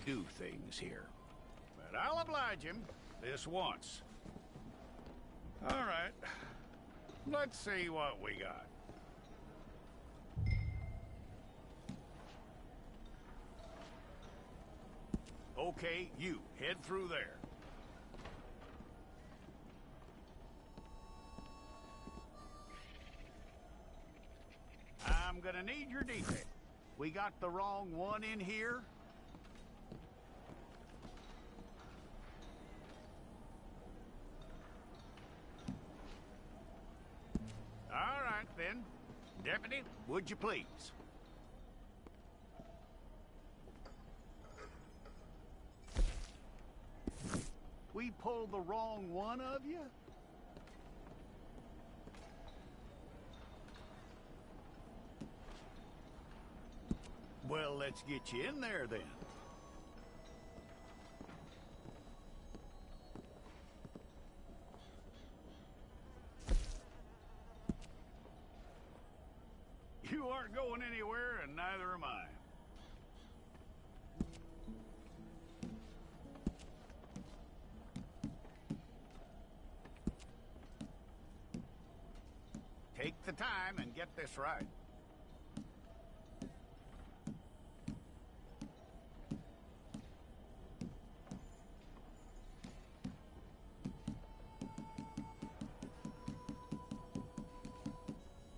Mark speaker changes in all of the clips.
Speaker 1: do things here. But I'll oblige him this once. All right. Let's see what we got. Okay, you head through there. I'm gonna need your detail. We got the wrong one in here? All right, then. Deputy, would you please? We pulled the wrong one of you? Well, let's get you in there, then. You aren't going anywhere, and neither am I. Take the time and get this right.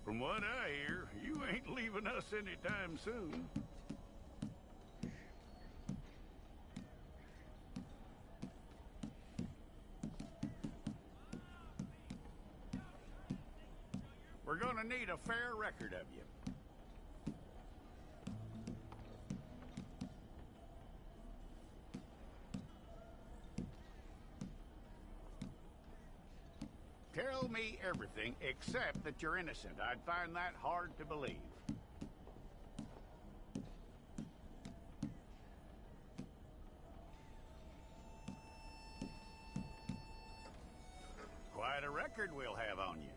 Speaker 1: From what I hear, you ain't leaving us anytime soon. We're gonna need a fair record of you. Tell me everything except that you're innocent. I'd find that hard to believe. Quite a record we'll have on you.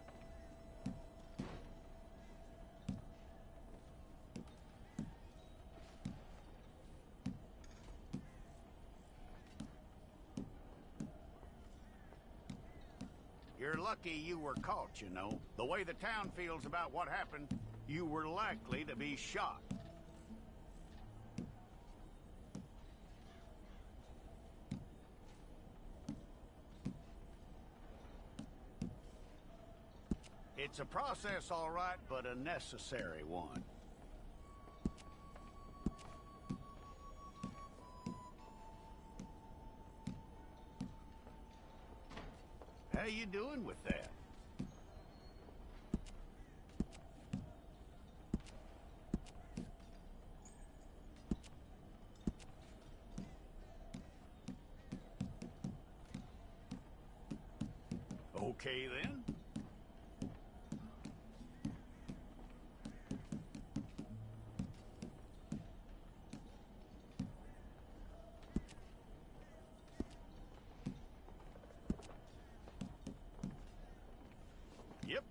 Speaker 1: You're lucky you were caught, you know. The way the town feels about what happened, you were likely to be shot. It's a process, all right, but a necessary one. How you doing with that? Okay, then. Yep.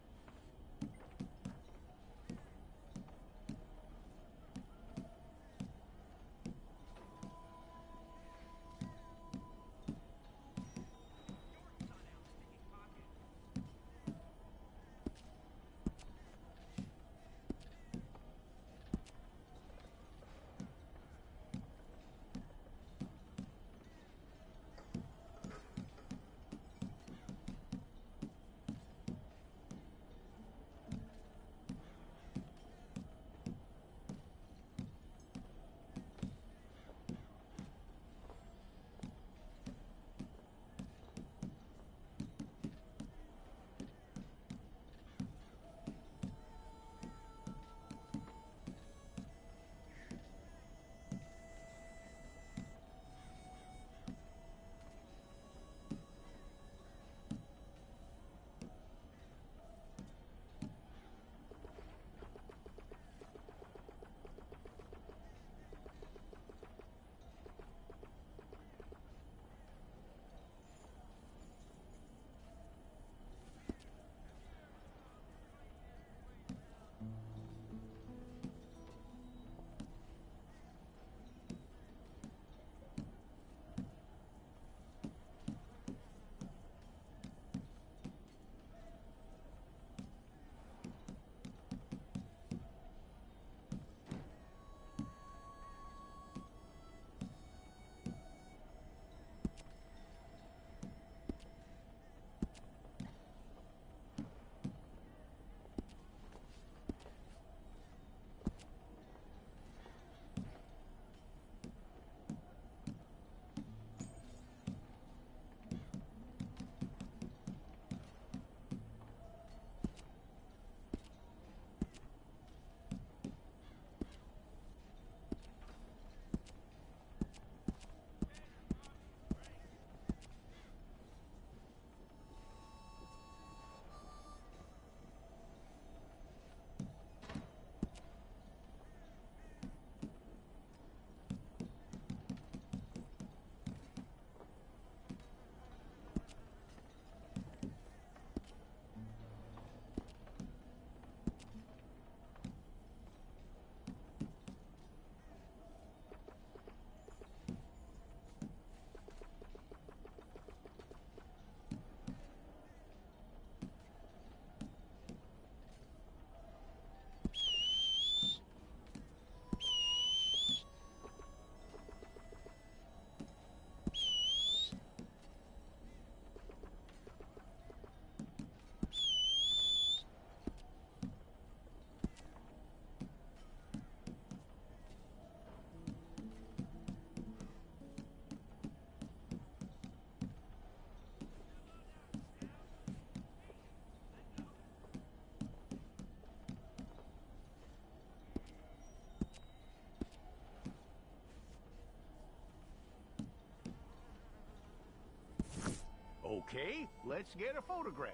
Speaker 1: Okay, let's get a photograph.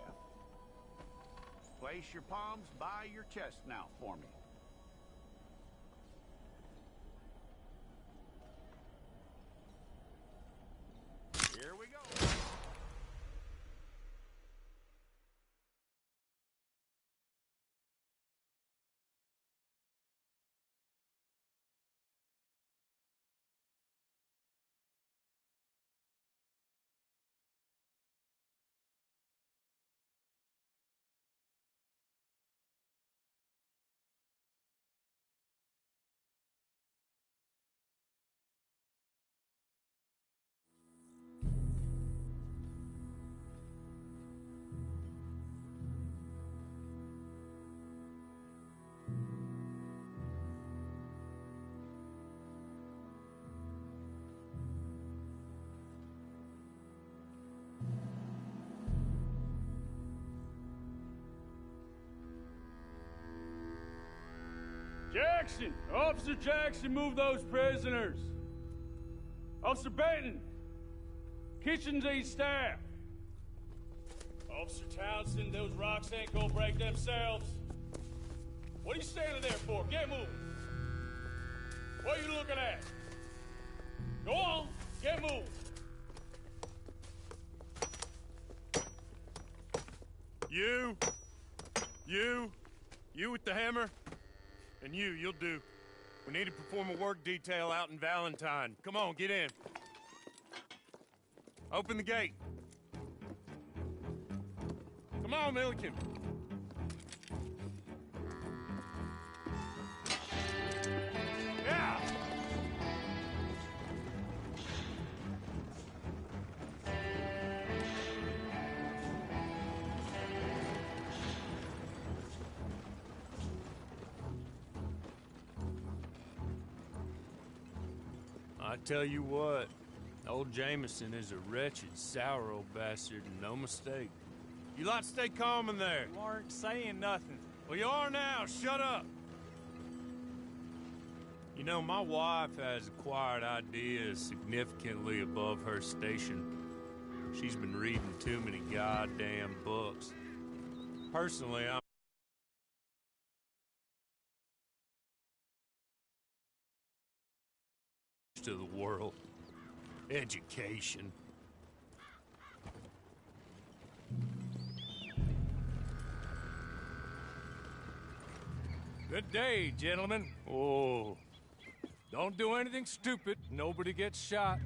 Speaker 1: Place your palms by your chest now for me. Here we go.
Speaker 2: Jackson! Officer Jackson, move those prisoners! Officer Benton! Kitchens aid staff! Officer Townsend, those rocks ain't gonna break themselves. What are you standing there for? Get moving! What are you looking at? Go on, get moving!
Speaker 3: You with the hammer? And you'll do. We need to perform a work detail out in Valentine. Come on, get in. Open the gate. Come on, Milliken. Yeah!
Speaker 4: I tell you what, old Jameson is a wretched, sour old bastard, and no mistake.
Speaker 3: You lot stay calm in there.
Speaker 4: You aren't saying nothing.
Speaker 3: Well, you are now. Shut up.
Speaker 4: You know, my wife has acquired ideas significantly above her station. She's been reading too many goddamn books. Personally, I'm to the world. Education.
Speaker 2: Good day, gentlemen.
Speaker 4: Oh,
Speaker 2: Don't do anything stupid. Nobody gets shot.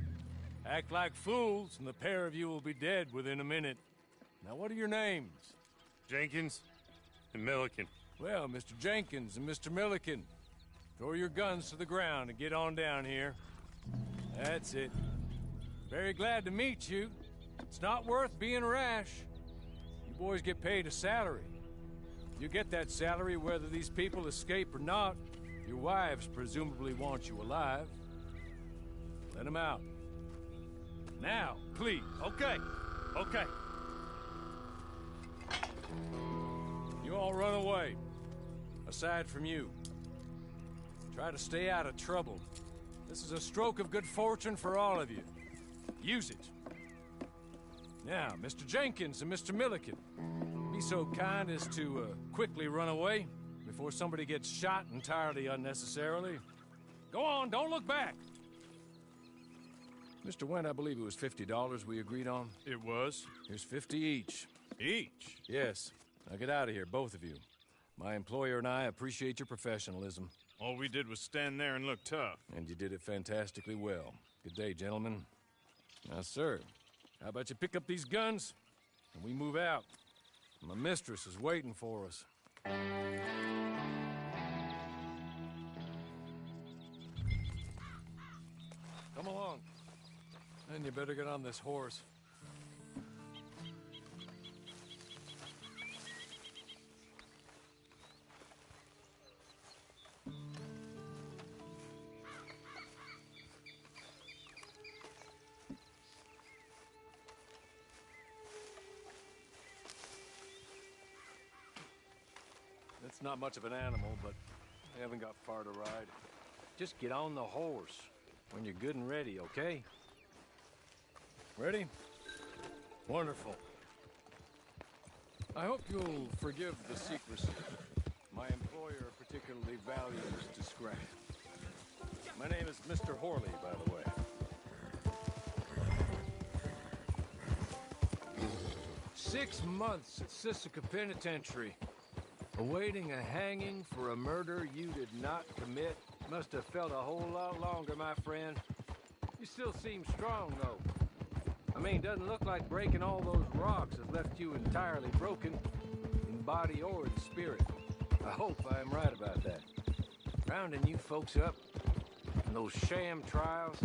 Speaker 2: Act like fools, and the pair of you will be dead within a minute. Now, what are your names?
Speaker 3: Jenkins and Milliken.
Speaker 2: Well, Mr. Jenkins and Mr. Milliken, throw your guns to the ground and get on down here. That's it. Very glad to meet you. It's not worth being rash. You boys get paid a salary. You get that salary whether these people escape or not. Your wives presumably want you alive. Let them out. Now, please.
Speaker 3: Okay.
Speaker 2: You all run away. Aside from you. Try to stay out of trouble. This is a stroke of good fortune for all of you. Use it. Now, Mr. Jenkins and Mr. Milliken, be so kind as to quickly run away before somebody gets shot entirely unnecessarily. Go on, don't look back. Mr. Wendt, I believe it was $50 we agreed on.
Speaker 3: It was.
Speaker 2: Here's 50 each.
Speaker 3: Each?
Speaker 2: Yes. Now get out of here, both of you. My employer and I appreciate your professionalism.
Speaker 3: All we did was stand there and look tough.
Speaker 2: And you did it fantastically well. Good day, gentlemen. Now, sir, how about you pick up these guns, and we move out? My mistress is waiting for us. Come along. And you better get on this horse. It's not much of an animal, but I haven't got far to ride. Just get on the horse when you're good and ready, okay? Ready? Wonderful. I hope you'll forgive the secrecy. My employer particularly values discretion. My name is Mr. Horley, by the way. 6 months at Sisika Penitentiary, awaiting a hanging for a murder you did not commit. Must have felt a whole lot longer, my friend. You still seem strong, though. I mean, doesn't look like breaking all those rocks has left you entirely broken, in body or in spirit. I hope I am right about that. Rounding you folks up, and those sham trials,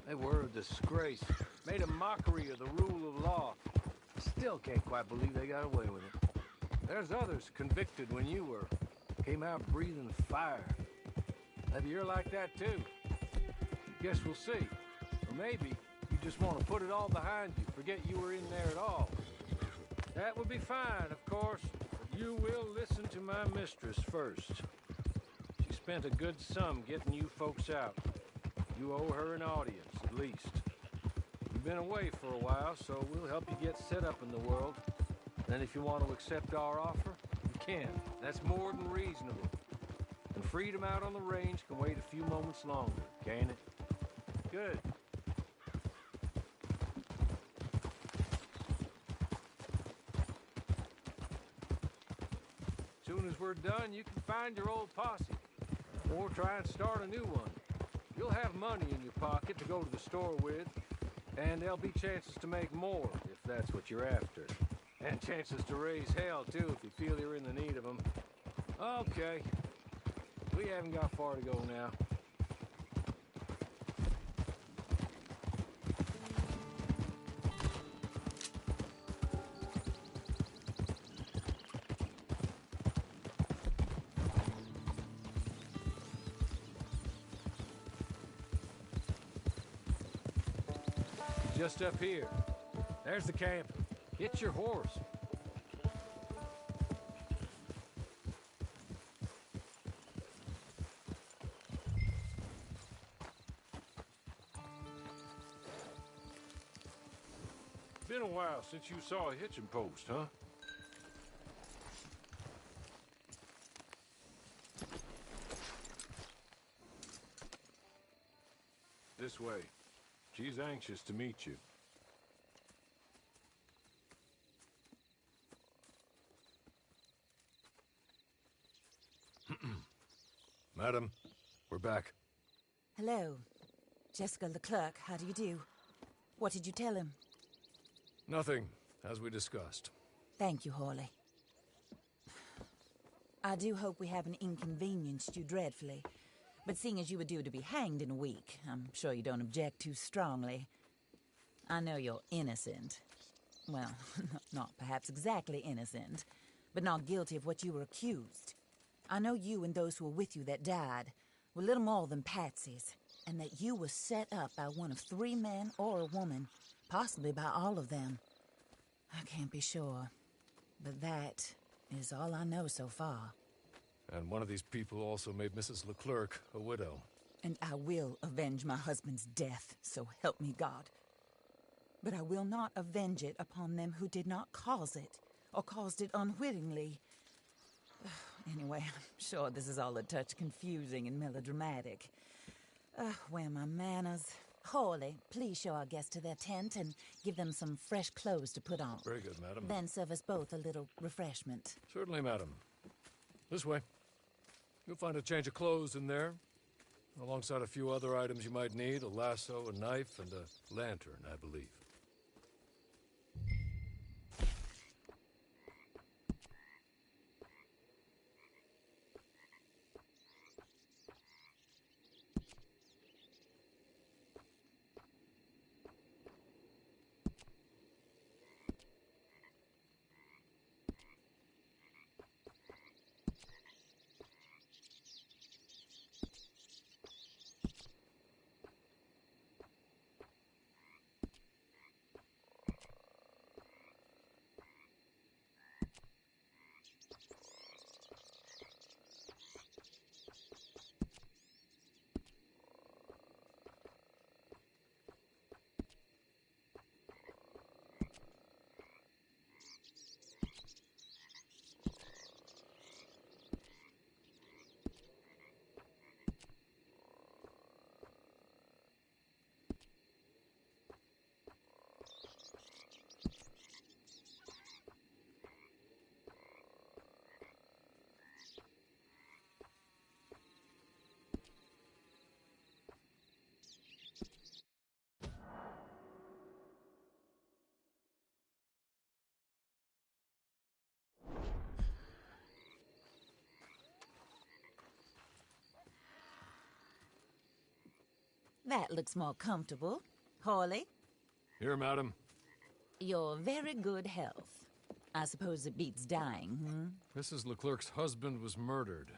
Speaker 2: they were a disgrace. Made a mockery of the rule of law. I still can't quite believe they got away with it. There's others convicted when you were. Came out breathing fire. Maybe you're like that too. Guess we'll see. Or maybe you just want to put it all behind you, forget you were in there at all. That would be fine, of course, but you will listen to my mistress first. She spent a good sum getting you folks out. You owe her an audience, at least. You've been away for a while, so we'll help you get set up in the world. Then if you want to accept our offer, you can. That's more than reasonable. And freedom out on the range can wait a few moments longer, can't it? Good. Soon as we're done, you can find your old posse. Or try and start a new one. You'll have money in your pocket to go to the store with. And there'll be chances to make more, if that's what you're after. And chances to raise hell, too, if you feel you're in the need of them. Okay. We haven't got far to go now. Just up here. There's the camp. Get your horse. Been a while since you saw a hitching post, huh? This way. She's anxious to meet you. Madam, we're back.
Speaker 5: Hello. Jessica Leclerc, how do you do? What did you tell him?
Speaker 2: Nothing, as we discussed.
Speaker 5: Thank you, Horley. I do hope we haven't inconvenienced you dreadfully. But seeing as you were due to be hanged in a week, I'm sure you don't object too strongly. I know you're innocent. Well, not perhaps exactly innocent, but not guilty of what you were accused. I know you and those who were with you that died were little more than patsies, and that you were set up by one of 3 men or a woman, possibly by all of them. I can't be sure, but that is all I know so far.
Speaker 2: And one of these people also made Mrs. Leclerc a widow.
Speaker 5: And I will avenge my husband's death, so help me God. But I will not avenge it upon them who did not cause it, or caused it unwittingly. Anyway, I'm sure this is all a touch confusing and melodramatic. Where are my manners? Horley, please show our guests to their tent and give them some fresh clothes to put on.
Speaker 2: Very good, madam.
Speaker 5: Then serve us both a little refreshment.
Speaker 2: Certainly, madam. This way. You'll find a change of clothes in there, alongside a few other items you might need, a lasso, a knife, and a lantern, I believe.
Speaker 5: That looks more comfortable. Hawley,
Speaker 2: Here, madam.
Speaker 5: your very good health. I suppose it beats dying,
Speaker 2: Mrs. Leclerc's husband was murdered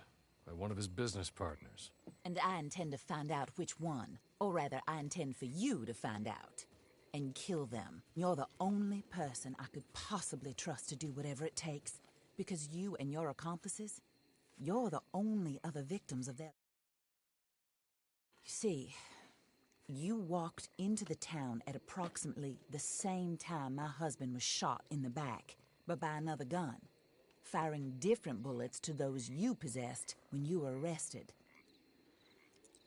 Speaker 2: by one of his business partners.
Speaker 5: And I intend to find out which one. Or rather, I intend for you to find out. And kill them. You're the only person I could possibly trust to do whatever it takes. Because you and your accomplices, you're the only other victims of their... You see, you walked into the town at approximately the same time my husband was shot in the back, but by another gun, firing different bullets to those you possessed when you were arrested.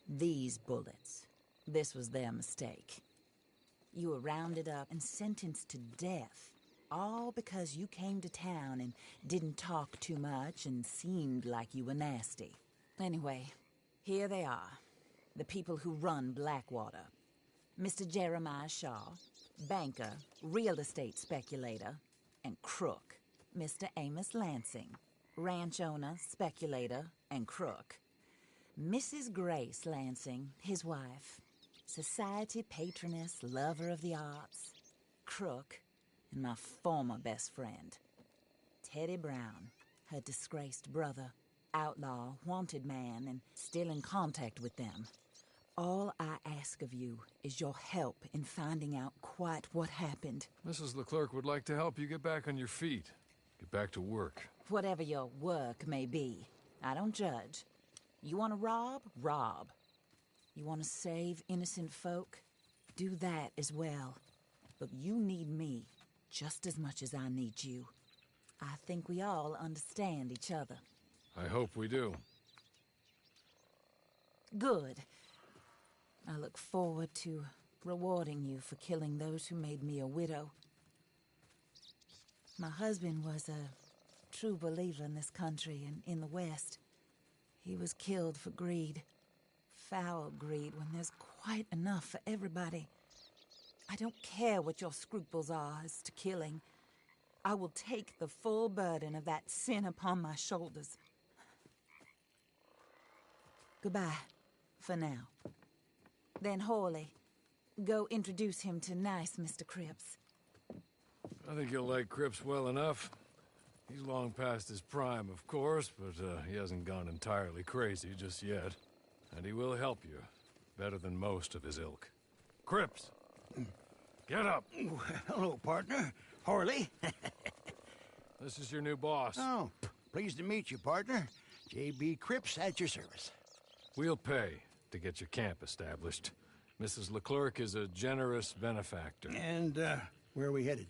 Speaker 5: These bullets, this was their mistake. You were rounded up and sentenced to death, all because you came to town and didn't talk too much and seemed like you were nasty. Anyway, here they are, the people who run Blackwater. Mr. Jeremiah Shaw, banker, real estate speculator, and crook. Mr. Amos Lansing, ranch owner, speculator, and crook. Mrs. Grace Lansing, his wife, society patroness, lover of the arts, crook, and my former best friend. Teddy Brown, her disgraced brother, outlaw, wanted man, and still in contact with them. All I ask of you is your help in finding out quite what happened.
Speaker 2: Mrs. Leclerc would like to help you get back on your feet. Get back to work.
Speaker 5: Whatever your work may be, I don't judge. You want to rob? Rob. You want to save innocent folk? Do that as well. But you need me just as much as I need you. I think we all understand each other.
Speaker 2: I hope we do.
Speaker 5: Good. I look forward to rewarding you for killing those who made me a widow. My husband was a true believer in this country and in the West. He was killed for greed. Foul greed when there's quite enough for everybody. I don't care what your scruples are as to killing. I will take the full burden of that sin upon my shoulders. Goodbye, for now. Then Hawley, go introduce him to nice Mr. Cripps.
Speaker 2: I think you'll like Cripps well enough. He's long past his prime, of course, but he hasn't gone entirely crazy just yet. And he will help you, better than most of his ilk. Cripps! Get up!
Speaker 6: Hello, partner. Hawley.
Speaker 2: This is your new boss.
Speaker 6: Oh, pleased to meet you, partner. J.B. Cripps at your service.
Speaker 2: We'll pay to get your camp established. Mrs. Leclerc is a generous benefactor.
Speaker 6: And, where are we headed?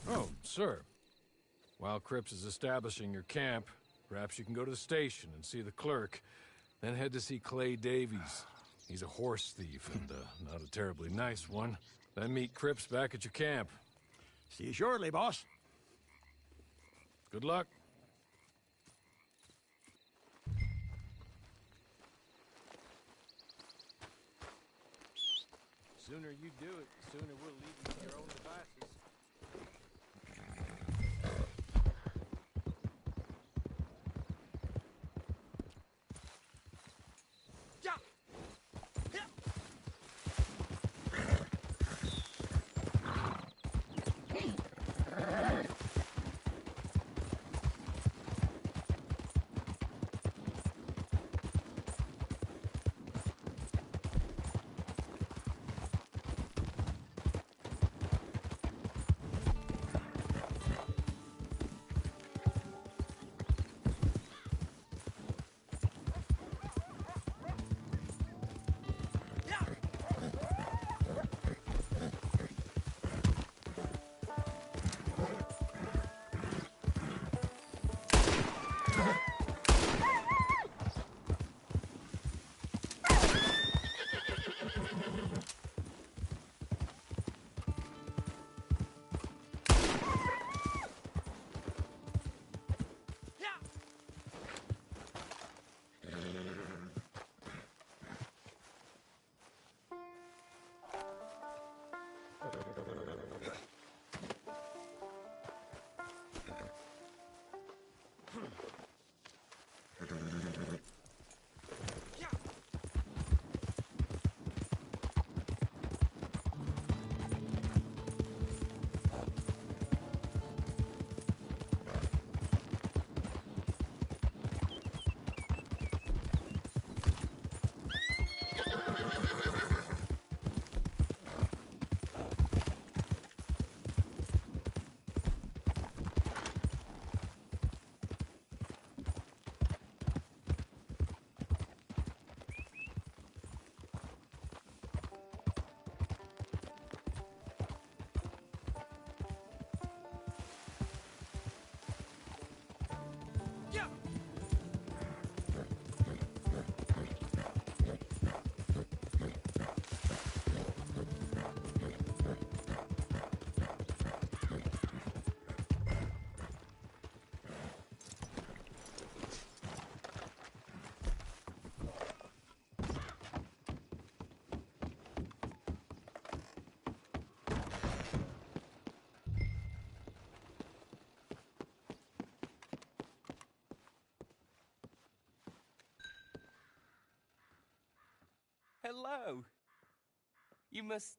Speaker 2: Oh, sir. While Cripps is establishing your camp, perhaps you can go to the station and see the clerk, then head to see Clay Davies. He's a horse thief and not a terribly nice one. Then meet Cripps back at your camp.
Speaker 6: See you shortly, boss.
Speaker 2: Good luck.
Speaker 4: The sooner you do it, the sooner we'll leave you to your own devices.
Speaker 7: hello. You must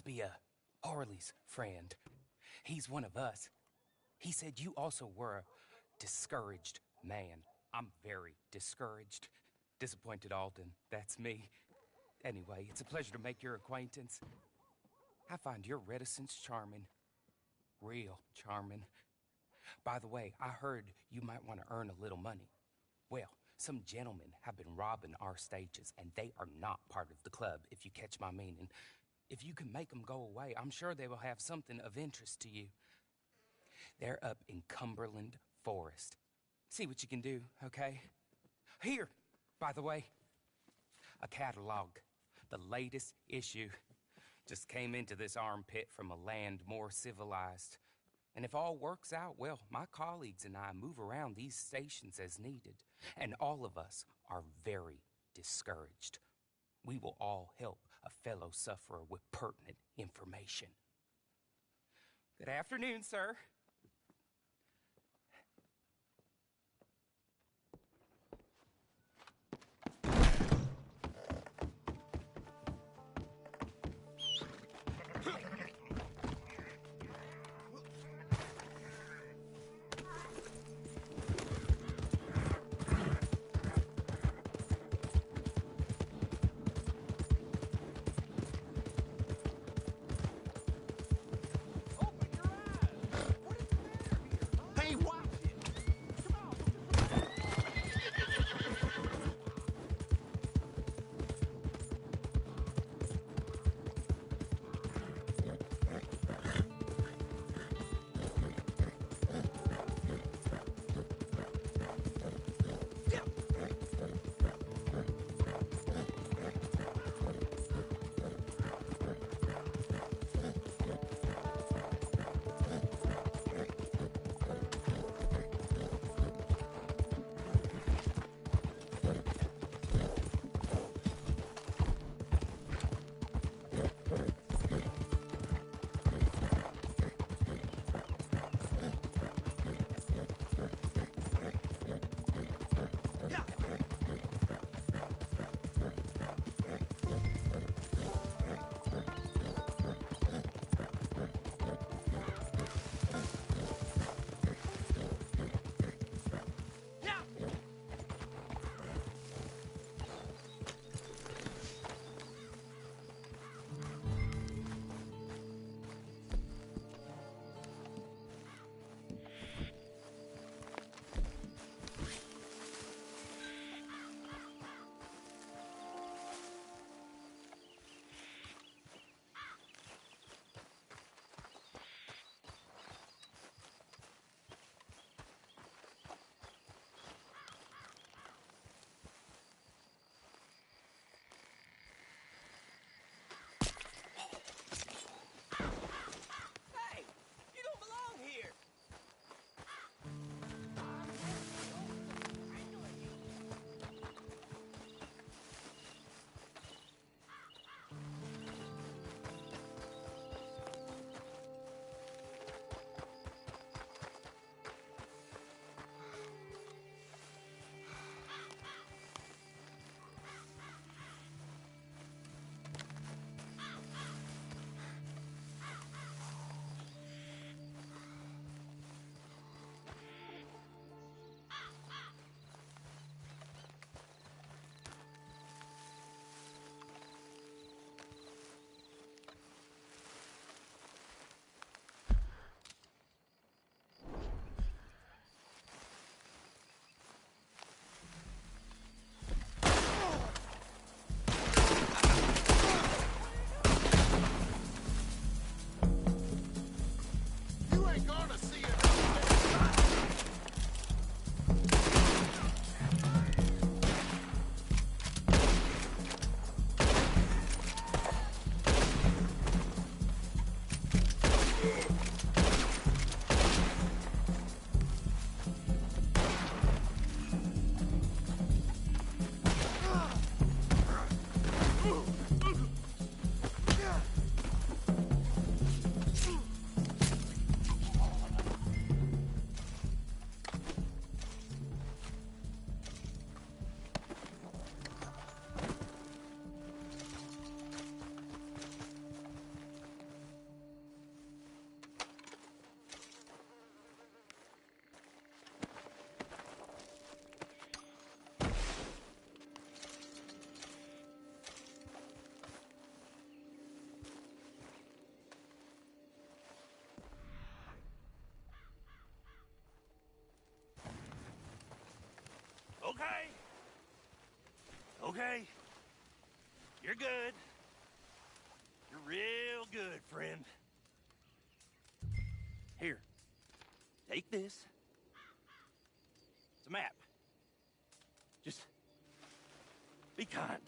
Speaker 7: be Harley's friend. He's one of us. He said you also were a discouraged man. I'm very discouraged. Disappointed Alden, that's me. Anyway, it's a pleasure to make your acquaintance. I find your reticence charming. Real charming. By the way, I heard you might want to earn a little money. Well, some gentlemen have been robbing our stages, and they are not part of the club, if you catch my meaning. If you can make them go away, I'm sure they will have something of interest to you. They're up in Cumberland Forest. See what you can do, okay? Here, by the way, a catalog. The latest issue. Just came into this armpit from a land more civilized. And if all works out, well, my colleagues and I move around these stations as needed. And all of us are very discouraged. We will all help a fellow sufferer with pertinent information. Good afternoon, sir.
Speaker 8: Okay? You're good. You're real good, friend. Here. Take this. It's a map. Just be kind.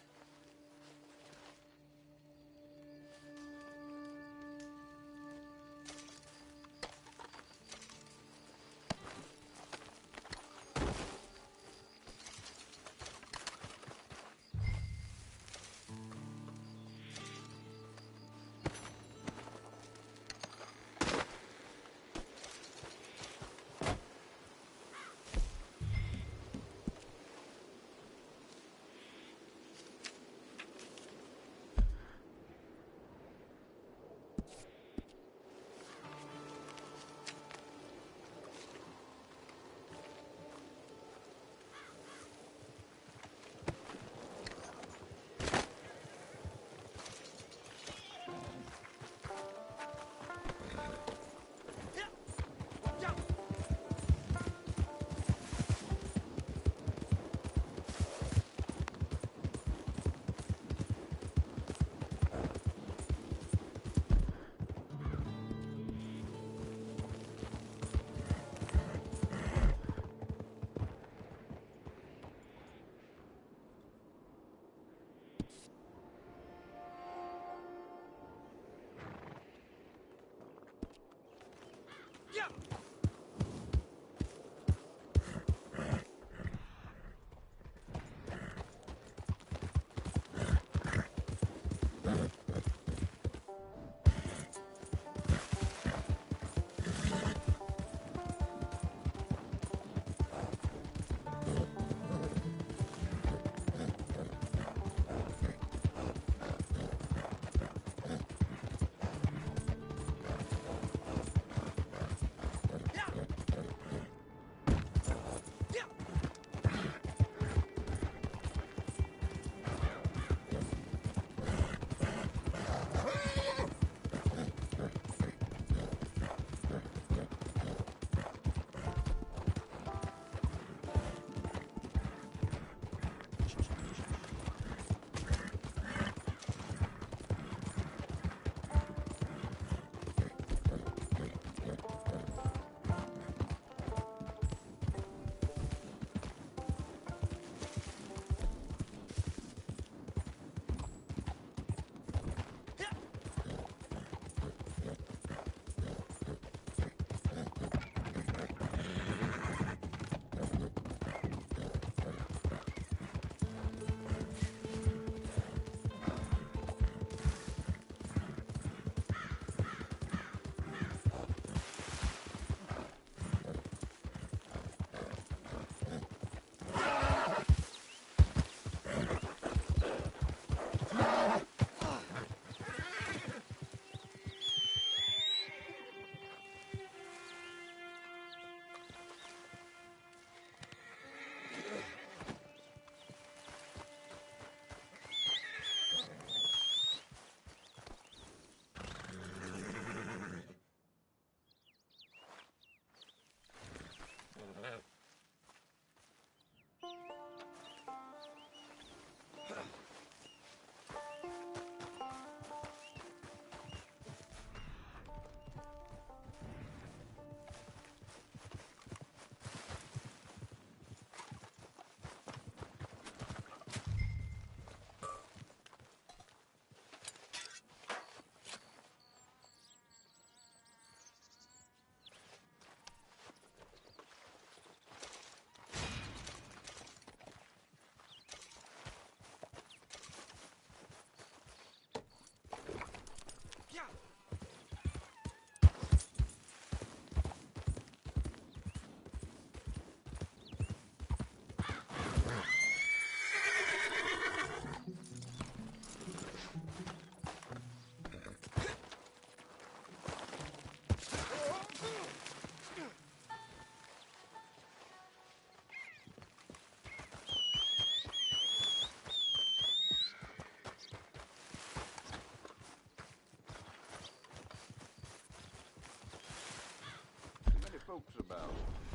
Speaker 9: Folks about.